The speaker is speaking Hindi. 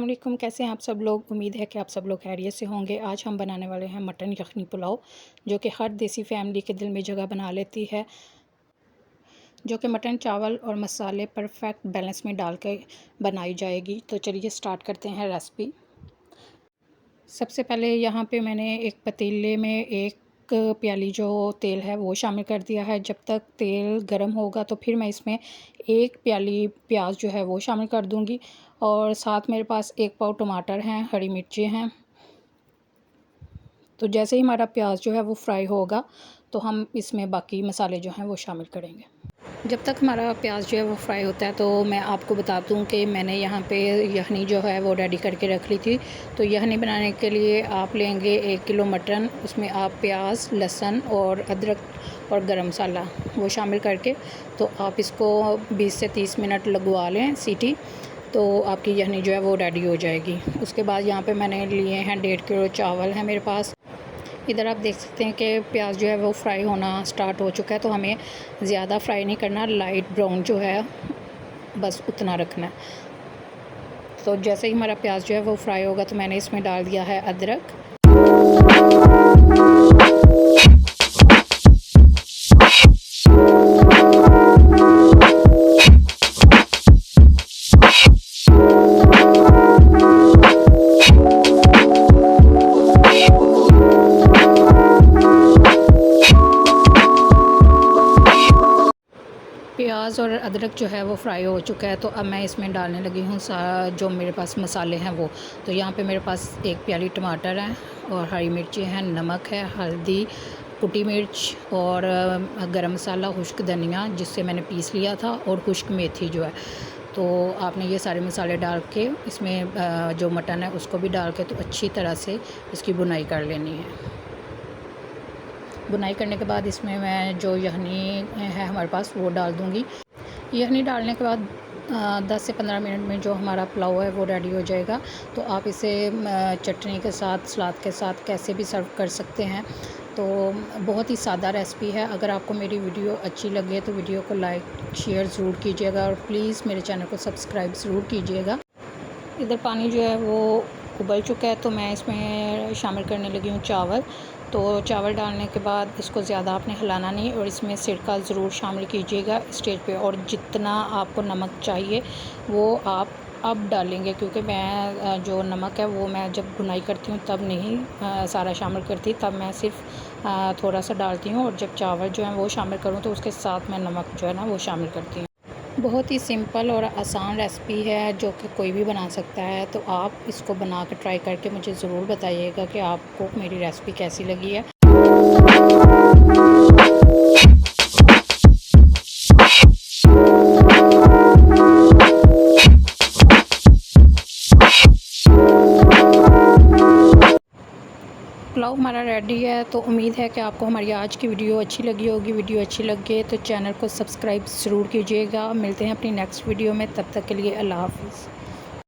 वालेकुम, कैसे हैं आप सब लोग। उम्मीद है कि आप सब लोग खैरियत से होंगे। आज हम बनाने वाले हैं मटन यखनी पुलाव, जो कि हर देसी फैमिली के दिल में जगह बना लेती है। जो कि मटन, चावल और मसाले परफेक्ट बैलेंस में डाल के बनाई जाएगी। तो चलिए स्टार्ट करते हैं रेसिपी। सबसे पहले यहाँ पे मैंने एक पतीले में एक प्याली जो तेल है वो शामिल कर दिया है। जब तक तेल गर्म होगा तो फिर मैं इसमें एक प्याली प्याज जो है वो शामिल कर दूँगी, और साथ मेरे पास एक पाव टमाटर हैं, हरी मिर्ची हैं। तो जैसे ही हमारा प्याज जो है वो फ्राई होगा तो हम इसमें बाकी मसाले जो हैं वो शामिल करेंगे। जब तक हमारा प्याज जो है वो फ्राई होता है तो मैं आपको बता दूं कि मैंने यहाँ पे यखनी जो है वो रेडी करके रख ली थी। तो यखनी बनाने के लिए आप लेंगे 1 किलो मटन, उसमें आप प्याज, लहसुन और अदरक और गरम मसाला वो शामिल करके तो आप इसको 20 से 30 मिनट लगवा लें सीटी, तो आपकी यखनी जो है वो रेडी हो जाएगी। उसके बाद यहाँ पे मैंने लिए हैं 1.5 किलो चावल है मेरे पास। इधर आप देख सकते हैं कि प्याज जो है वो फ्राई होना स्टार्ट हो चुका है। तो हमें ज़्यादा फ्राई नहीं करना, लाइट ब्राउन जो है बस उतना रखना है। तो जैसे ही हमारा प्याज जो है वो फ्राई होगा तो मैंने इसमें डाल दिया है अदरक। प्याज और अदरक जो है वो फ्राई हो चुका है। तो अब मैं इसमें डालने लगी हूँ जो मेरे पास मसाले हैं वो। तो यहाँ पे मेरे पास एक प्याली टमाटर है और हरी मिर्ची है, नमक है, हल्दी, कुटी मिर्च और गरम मसाला, खुश्क धनिया जिससे मैंने पीस लिया था, और खुश्क मेथी जो है। तो आपने ये सारे मसाले डाल के इसमें जो मटन है उसको भी डाल के तो अच्छी तरह से इसकी बुनाई कर लेनी है। बुनाई करने के बाद इसमें मैं जो यखनी है हमारे पास वो डाल दूँगी। यखनी डालने के बाद 10 से 15 मिनट में जो हमारा पुलाव है वो रेडी हो जाएगा। तो आप इसे चटनी के साथ, सलाद के साथ कैसे भी सर्व कर सकते हैं। तो बहुत ही सादा रेसिपी है। अगर आपको मेरी वीडियो अच्छी लगे तो वीडियो को लाइक शेयर ज़रूर कीजिएगा, और प्लीज़ मेरे चैनल को सब्सक्राइब ज़रूर कीजिएगा। इधर पानी जो है वो उबल चुका है तो मैं इसमें शामिल करने लगी हूँ चावल। तो चावल डालने के बाद इसको ज़्यादा आपने हिलाना नहीं, और इसमें सिरका ज़रूर शामिल कीजिएगा स्टेज पे। और जितना आपको नमक चाहिए वो आप अब डालेंगे, क्योंकि मैं जो नमक है वो मैं जब भुनाई करती हूँ तब नहीं सारा शामिल करती, तब मैं सिर्फ थोड़ा सा डालती हूँ, और जब चावल जो है वो शामिल करूँ तो उसके साथ मैं नमक जो है ना वो शामिल करती हूँ। बहुत ही सिंपल और आसान रेसिपी है जो कि कोई भी बना सकता है। तो आप इसको बना कर ट्राई करके मुझे ज़रूर बताइएगा कि आपको मेरी रेसिपी कैसी लगी है। पुलाव हमारा रेडी है। तो उम्मीद है कि आपको हमारी आज की वीडियो अच्छी लगी होगी। वीडियो अच्छी लगे तो चैनल को सब्सक्राइब ज़रूर कीजिएगा। मिलते हैं अपनी नेक्स्ट वीडियो में, तब तक के लिए अल्लाह हाफ़िज़।